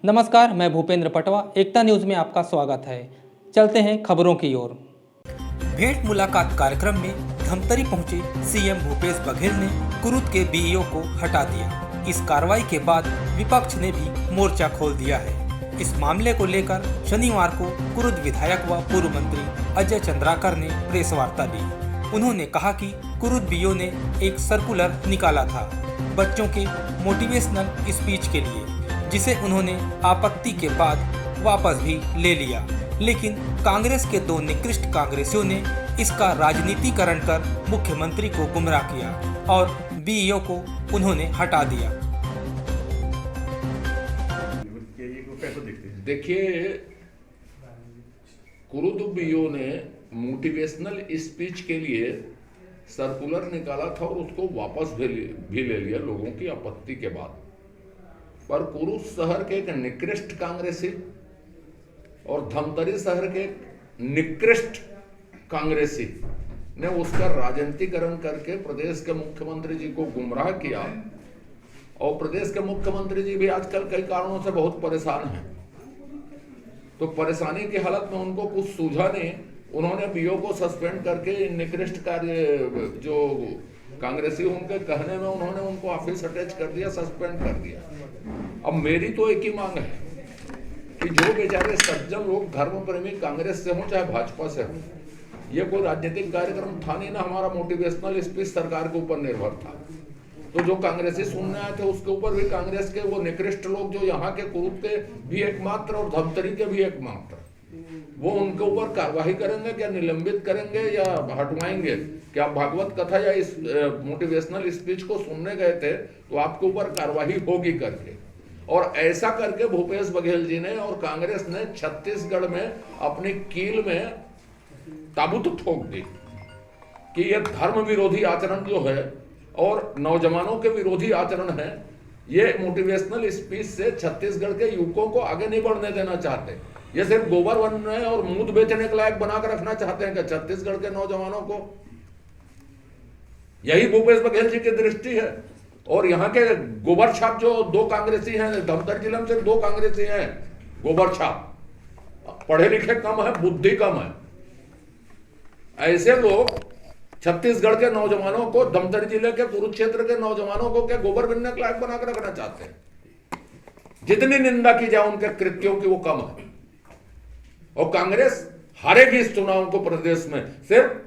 नमस्कार, मैं भूपेंद्र पटवा। एकता न्यूज में आपका स्वागत है। चलते हैं खबरों की ओर। भेंट मुलाकात कार्यक्रम में धमतरी पहुंचे सीएम भूपेश बघेल ने कुरुद के बीईओ को हटा दिया। इस कार्रवाई के बाद विपक्ष ने भी मोर्चा खोल दिया है। इस मामले को लेकर शनिवार को कुरुद विधायक व पूर्व मंत्री अजय चंद्राकर ने प्रेस वार्ता दी। उन्होंने कहा कि कुरुद बीईओ ने एक सर्कुलर निकाला था बच्चों के मोटिवेशनल स्पीच के लिए, जिसे उन्होंने आपत्ति के बाद वापस भी ले लिया। लेकिन कांग्रेस के दो निकृष्ट कांग्रेसियों ने इसका राजनीतिकरण कर मुख्यमंत्री को गुमराह किया और बीईओ को उन्होंने हटा दिया। देखिए, कुरुद बीईओ ने मोटिवेशनल स्पीच के लिए सर्कुलर निकाला था और उसको वापस भी ले लिया लोगों की आपत्ति के बाद। पर कुरुद शहर के एक निकृष्ट कांग्रेसी और धमतरी शहर के निकृष्ट कांग्रेसी ने उसका राजनीतिकरण करके प्रदेश के मुख्यमंत्री जी को गुमराह किया। और प्रदेश के मुख्यमंत्री जी भी आजकल कई कारणों से बहुत परेशान हैं। तो परेशानी की हालत में उनको कुछ सूझा नहीं, उन्होंने बीईओ को सस्पेंड करके निकृष्ट कार्य जो कांग्रेसी उनके कहने में उन्होंने उनको ऑफिस अटैच कर दिया, सस्पेंड कर दिया। अब मेरी तो एक ही मांग है कि जो बेचारे सज्जन लोग धर्म प्रेमी कांग्रेस से हों चाहे भाजपा से हों, ये कोई राजनीतिक कार्यक्रम था नहीं ना, हमारा मोटिवेशनल स्पीच सरकार के ऊपर निर्भर था। तो जो कांग्रेसी सुनने आए थे उसके ऊपर भी कांग्रेस के वो निकृष्ट लोग जो यहाँ के कुरुद के भी एकमात्र और धमतरी के भी एकमात्र, वो उनके ऊपर कार्रवाई करेंगे, क्या निलंबित करेंगे या हटवाएंगे? क्या भागवत कथा या इस मोटिवेशनल स्पीच को सुनने गए थे तो आपके ऊपर कार्रवाई होगी करके। और ऐसा करके भूपेश बघेल जी ने और कांग्रेस ने छत्तीसगढ़ में अपनी कील में ताबूत ठोक दी कि यह धर्म विरोधी आचरण जो है और नौजवानों के विरोधी आचरण है। ये मोटिवेशनल स्पीच से छत्तीसगढ़ के युवकों को आगे नहीं बढ़ने देना चाहते, ये सिर्फ गोबर बनने और मूत बेचने के लायक बनाकर रखना चाहते हैं कि छत्तीसगढ़ के नौजवानों को। यही भूपेश बघेल जी की दृष्टि है। और यहाँ के गोबर छाप जो दो कांग्रेसी हैं, धमतरी जिले में सिर्फ दो कांग्रेसी हैं गोबर छाप, पढ़े लिखे कम है, बुद्धि कम है। ऐसे लोग छत्तीसगढ़ के नौजवानों को, धमतरी जिले के कुरुक्षेत्र के नौजवानों को क्या गोबर बनने के लायक बनाकर रखना चाहते हैं? जितनी निंदा की जाए उनके कृत्यों की वो कम है। और कांग्रेस हारेगी इस चुनाव को प्रदेश में सिर्फ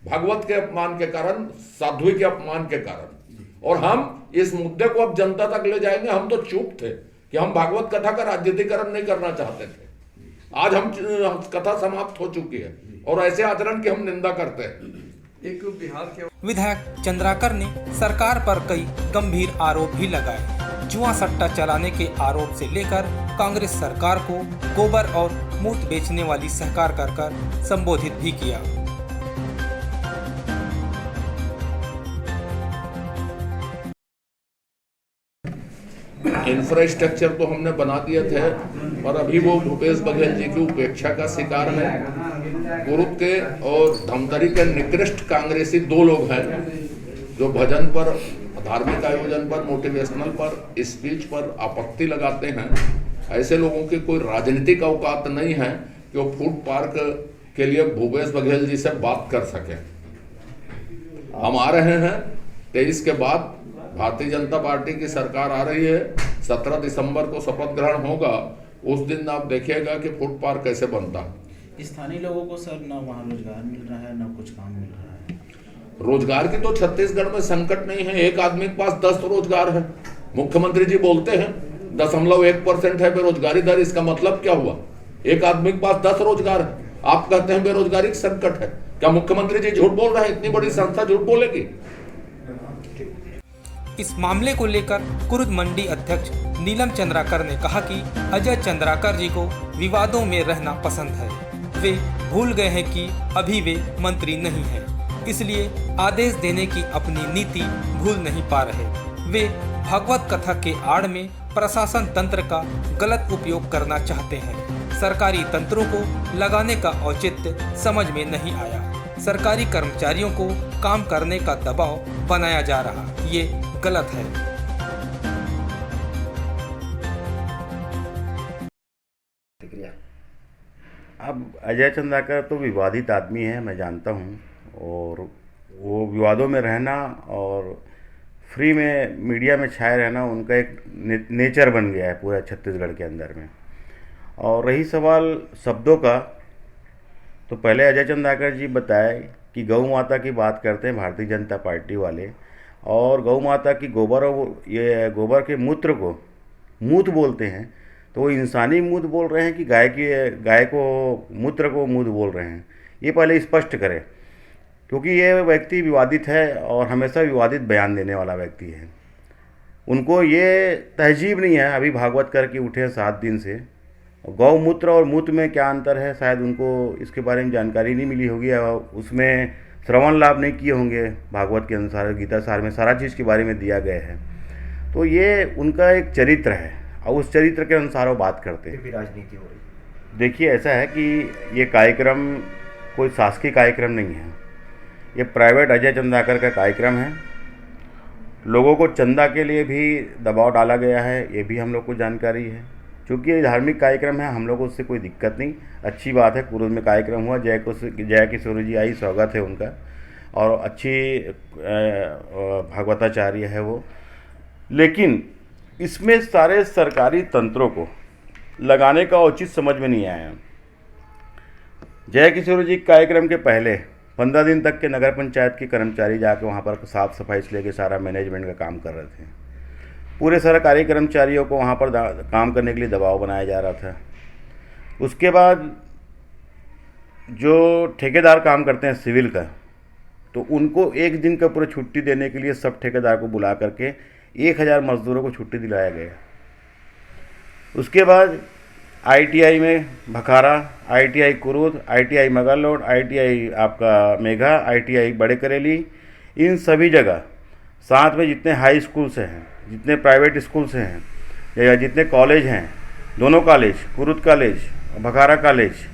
भागवत के अपमान के कारण, साध्वी के अपमान के कारण। और हम इस मुद्दे को अब जनता तक ले जाएंगे। हम तो चुप थे कि हम भागवत कथा का राजनीतिकरण नहीं करना चाहते थे। आज हम कथा समाप्त हो चुकी है और ऐसे आचरण की हम निंदा करते हैं। एक बिहार के विधायक चंद्राकर ने सरकार पर कई गंभीर आरोप भी लगाए। जुआ सट्टा चलाने के आरोप से लेकर कांग्रेस सरकार को गोबर और मूत बेचने वाली सरकार कर संबोधित भी किया। इंफ्रास्ट्रक्चर तो हमने बना दिए थे, पर अभी वो भूपेश बघेल जी की उपेक्षा का शिकार है। कुरुद के और धमतरी के निकृष्ट कांग्रेसी दो लोग हैं जो भजन पर, धार्मिक आयोजन पर, मोटिवेशनल पर, स्पीच पर आपत्ति लगाते हैं। ऐसे लोगों की कोई राजनीतिक औकात नहीं है कि वो फूड पार्क के लिए भूपेश बघेल जी से बात कर सके। हम आ रहे हैं 23 के बाद, भारतीय जनता पार्टी की सरकार आ रही है। 17 दिसंबर को शपथ ग्रहण होगा। उस दिन आप देखिएगा कि फूड पार्क कैसे बनता। स्थानीय लोगों को सर ना वहाँ रोजगार मिल रहा है, ना कुछ काम मिल रहा है। रोजगार की तो छत्तीसगढ़ में संकट नहीं है। एक आदमी के पास 10 रोजगार है। मुख्यमंत्री जी बोलते हैं 0.1% है बेरोजगारी दर। इसका मतलब क्या हुआ? एक आदमी के पास 10 रोजगार है, आप कहते हैं बेरोजगारी संकट है। क्या मुख्यमंत्री जी झूठ बोल रहे हैं? इतनी बड़ी संस्था झूठ बोलेगी? इस मामले को लेकर कुरुद मंडी अध्यक्ष नीलम चंद्राकर ने कहा कि अजय चंद्राकर जी को विवादों में रहना पसंद है। वे भूल गए हैं कि अभी वे मंत्री नहीं हैं, इसलिए आदेश देने की अपनी नीति भूल नहीं पा रहे। वे भागवत कथा के आड़ में प्रशासन तंत्र का गलत उपयोग करना चाहते हैं। सरकारी तंत्रों को लगाने का औचित्य समझ में नहीं आया। सरकारी कर्मचारियों को काम करने का दबाव बनाया जा रहा, ये गलत है। प्रतिक्रिया। अब अजय चंद्राकर तो विवादित आदमी है, मैं जानता हूँ, और वो विवादों में रहना और फ्री में मीडिया में छाए रहना उनका एक नेचर बन गया है पूरा छत्तीसगढ़ के अंदर में। और रही सवाल शब्दों का, तो पहले अजय चंद्राकर जी बताए कि गौ माता की बात करते हैं भारतीय जनता पार्टी वाले, और गौ माता की गोबर और ये गोबर के मूत्र को मूत बोलते हैं, तो वो इंसानी मूत बोल रहे हैं कि गाय को मूत्र को मूत बोल रहे हैं, ये पहले स्पष्ट करें, क्योंकि ये व्यक्ति विवादित है और हमेशा विवादित बयान देने वाला व्यक्ति है। उनको ये तहजीब नहीं है, अभी भागवत करके उठे हैं 7 दिन से। गौमूत्र और मूत्र में क्या अंतर है, शायद उनको इसके बारे में जानकारी नहीं मिली होगी, और उसमें श्रवण लाभ नहीं किए होंगे। भागवत के अनुसार गीता सार में सारा चीज़ के बारे में दिया गया है। तो ये उनका एक चरित्र है और उस चरित्र के अनुसार वो बात करते हैं। राजनीति हो रही। देखिए, ऐसा है कि ये कार्यक्रम कोई शासकीय कार्यक्रम नहीं है, ये प्राइवेट अजय चंद्राकर का कार्यक्रम है। लोगों को चंदा के लिए भी दबाव डाला गया है, ये भी हम लोग को जानकारी है। चूँकि ये धार्मिक कार्यक्रम है, हम लोग को उससे कोई दिक्कत नहीं, अच्छी बात है। कुरुद में कार्यक्रम हुआ, जय किशोर जी आई, स्वागत है उनका, और अच्छी भागवताचार्य है वो। लेकिन इसमें सारे सरकारी तंत्रों को लगाने का उचित समझ में नहीं आया। जय किशोर जी कार्यक्रम के पहले 15 दिन तक के नगर पंचायत के कर्मचारी जाके वहाँ पर साफ सफाई से लेके सारा मैनेजमेंट का काम कर रहे थे। पूरे सरकारी कर्मचारियों को वहाँ पर काम करने के लिए दबाव बनाया जा रहा था। उसके बाद जो ठेकेदार काम करते हैं सिविल का, तो उनको एक दिन का पूरा छुट्टी देने के लिए सब ठेकेदार को बुला करके 1000 मजदूरों को छुट्टी दिलाया गया। उसके बाद ITI में Bhakhara, ITI Kurud, ITI Magarlod, ITI आपका मेघा, ITI बड़े करेली, इन सभी जगह साथ में जितने हाई स्कूल्स हैं, जितने प्राइवेट स्कूल्स हैं या जितने कॉलेज हैं, दोनों college, Kurud college, Bhakhara college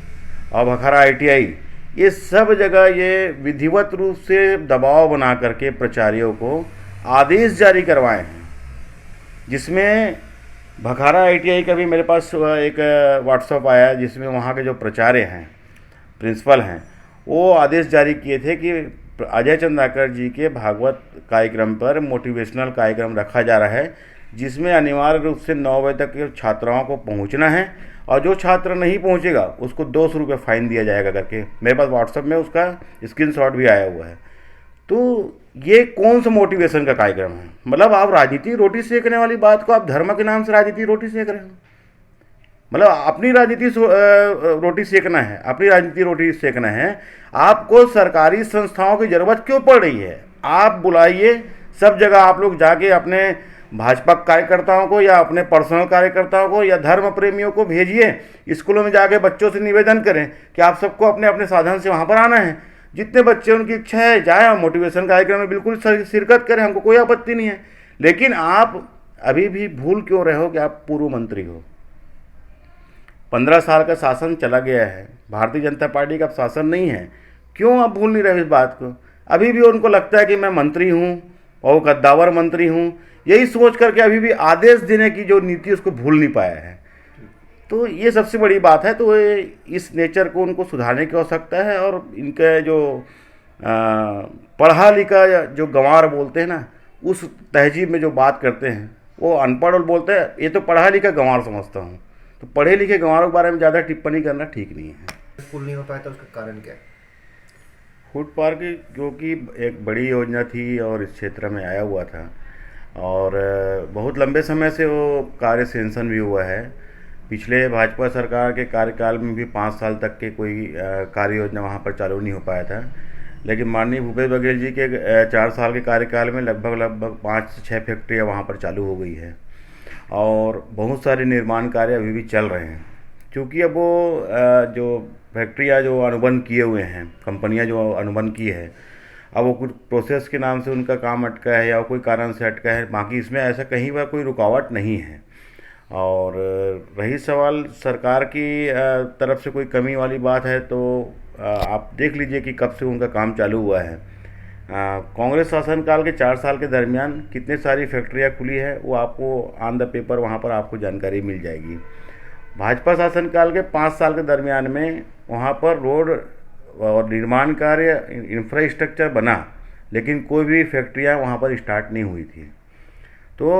और भखारा ITI, ये सब जगह ये विधिवत रूप से दबाव बना करके प्रचारियों को आदेश जारी करवाए हैं। जिसमें भखारा ITI का भी मेरे पास एक व्हाट्सएप आया, जिसमें वहाँ के जो प्राचार्य हैं, प्रिंसिपल हैं, वो आदेश जारी किए थे कि अजय चंद्राकर जी के भागवत कार्यक्रम पर मोटिवेशनल कार्यक्रम रखा जा रहा है, जिसमें अनिवार्य रूप से 9 बजे तक के छात्राओं को पहुंचना है, और जो छात्र नहीं पहुंचेगा उसको 200 रुपये फाइन दिया जाएगा करके मेरे पास व्हाट्सएप में उसका स्क्रीनशॉट भी आया हुआ है। तो ये कौन सा मोटिवेशन का कार्यक्रम है? मतलब आप राजनीति रोटी सेकने वाली बात को आप धर्म के नाम से राजनीति रोटी सेक रहे हो। मतलब अपनी राजनीति रोटी सेकना है, अपनी राजनीति रोटी सेकना है। आपको सरकारी संस्थाओं की ज़रूरत क्यों पड़ रही है? आप बुलाइए, सब जगह आप लोग जाके अपने भाजपा कार्यकर्ताओं को या अपने पर्सनल कार्यकर्ताओं को या धर्म प्रेमियों को भेजिए। स्कूलों में जाके बच्चों से निवेदन करें कि आप सबको अपने अपने साधन से वहाँ पर आना है। जितने बच्चे उनकी इच्छा है जाए, मोटिवेशन कार्यक्रम में बिल्कुल शिरकत करें, हमको कोई आपत्ति नहीं है। लेकिन आप अभी भी भूल क्यों रहे हो कि आप पूर्व मंत्री हो? 15 साल का शासन चला गया है, भारतीय जनता पार्टी का शासन नहीं है। क्यों आप भूल नहीं रहे इस बात को? अभी भी उनको लगता है कि मैं मंत्री हूँ और कद्दावर मंत्री हूँ, यही सोच करके अभी भी आदेश देने की जो नीति उसको भूल नहीं पाया है। तो ये सबसे बड़ी बात है। तो इस नेचर को उनको सुधारने की आवश्यकता है। और इनका जो पढ़ा लिखा जो गंवार बोलते हैं ना, उस तहजीब में जो बात करते हैं वो अनपढ़ और बोलते हैं, ये तो पढ़ा लिखा गंवार समझता हूँ। तो पढ़े लिखे गंवारों के बारे में ज़्यादा टिप्पणी करना ठीक नहीं है। स्कूल नहीं हो पाया था, उसका कारण क्या है? फूड पार्क क्योंकि एक बड़ी योजना थी और इस क्षेत्र में आया हुआ था, और बहुत लंबे समय से वो कार्य सेंशन भी हुआ है। पिछले भाजपा सरकार के कार्यकाल में भी 5 साल तक के कोई कार्य योजना वहाँ पर चालू नहीं हो पाया था। लेकिन माननीय भूपेश बघेल जी के 4 साल के कार्यकाल में लगभग 5 से 6 फैक्ट्रियाँ वहाँ पर चालू हो गई है, और बहुत सारे निर्माण कार्य अभी भी चल रहे हैं। क्योंकि अब वो जो फैक्ट्रियाँ जो अनुबंध किए हुए हैं, कंपनियाँ जो अनुबंध की है, अब वो कुछ प्रोसेस के नाम से उनका काम अटका है या कोई कारण से अटका है। बाकी इसमें ऐसा कहीं पर कोई रुकावट नहीं है। और रही सवाल सरकार की तरफ से कोई कमी वाली बात है, तो आप देख लीजिए कि कब से उनका काम चालू हुआ है। कांग्रेस शासनकाल के 4 साल के दरमियान कितने सारी फैक्ट्रियाँ खुली है, वो आपको ऑन द पेपर वहाँ पर आपको जानकारी मिल जाएगी। भाजपा शासनकाल के 5 साल के दरमियान में वहाँ पर रोड और निर्माण कार्य इंफ्रास्ट्रक्चर बना, लेकिन कोई भी फैक्ट्रियाँ वहाँ पर स्टार्ट नहीं हुई थी। तो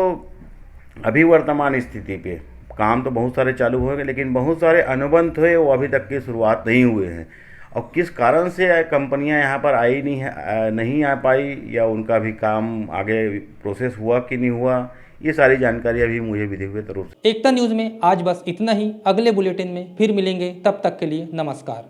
अभी वर्तमान स्थिति पे काम तो बहुत सारे चालू हुए, लेकिन बहुत सारे अनुबंध हुए वो अभी तक की शुरुआत नहीं हुए हैं। और किस कारण से कंपनियां यहाँ पर आई नहीं आ पाई, या उनका भी काम आगे प्रोसेस हुआ कि नहीं हुआ, ये सारी जानकारी अभी मुझे विधिवत रूप से। एकता न्यूज़ में आज बस इतना ही। अगले बुलेटिन में फिर मिलेंगे, तब तक के लिए नमस्कार।